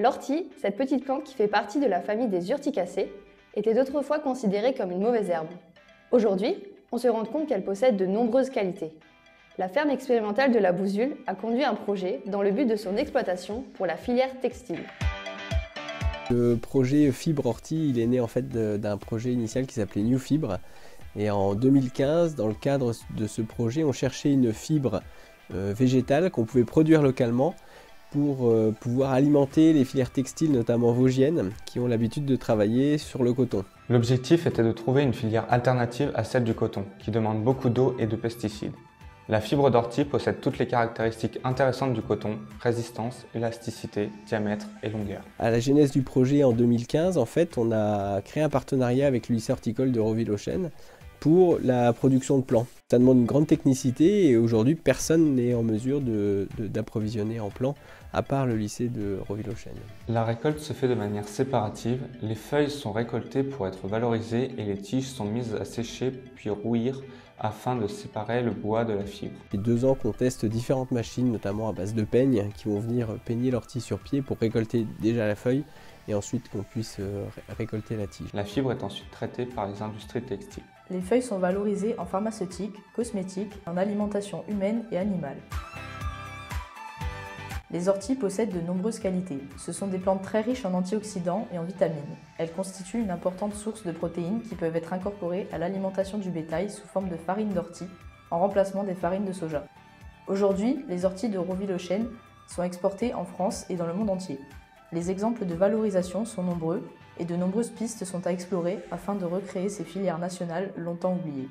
L'ortie, cette petite plante qui fait partie de la famille des urticacées, était d'autrefois considérée comme une mauvaise herbe. Aujourd'hui, on se rend compte qu'elle possède de nombreuses qualités. La ferme expérimentale de la Bousule a conduit un projet dans le but de son exploitation pour la filière textile. Le projet Fibre Ortie, il est né en fait d'un projet initial qui s'appelait New Fibre. Et en 2015, dans le cadre de ce projet, on cherchait une fibre végétale qu'on pouvait produire localement pour pouvoir alimenter les filières textiles, notamment vosgiennes, qui ont l'habitude de travailler sur le coton. L'objectif était de trouver une filière alternative à celle du coton, qui demande beaucoup d'eau et de pesticides. La fibre d'ortie possède toutes les caractéristiques intéressantes du coton: résistance, élasticité, diamètre et longueur. À la genèse du projet en 2015, en fait, on a créé un partenariat avec le lycée horticole de Roville-aux-Chênes pour la production de plants. Ça demande une grande technicité et aujourd'hui personne n'est en mesure d'approvisionner en plants à part le lycée de Roville-aux-Chênes. La récolte se fait de manière séparative, les feuilles sont récoltées pour être valorisées et les tiges sont mises à sécher puis rouillir afin de séparer le bois de la fibre. Il y a 2 ans qu'on teste différentes machines, notamment à base de peigne, qui vont venir peigner l'ortie sur pied pour récolter déjà la feuille et ensuite qu'on puisse récolter la tige. La fibre est ensuite traitée par les industries textiles. Les feuilles sont valorisées en pharmaceutique, cosmétique, en alimentation humaine et animale. Les orties possèdent de nombreuses qualités. Ce sont des plantes très riches en antioxydants et en vitamines. Elles constituent une importante source de protéines qui peuvent être incorporées à l'alimentation du bétail sous forme de farine d'ortie, en remplacement des farines de soja. Aujourd'hui, les orties de Roville-aux-Chênes sont exportées en France et dans le monde entier. Les exemples de valorisation sont nombreux et de nombreuses pistes sont à explorer afin de recréer ces filières nationales longtemps oubliées.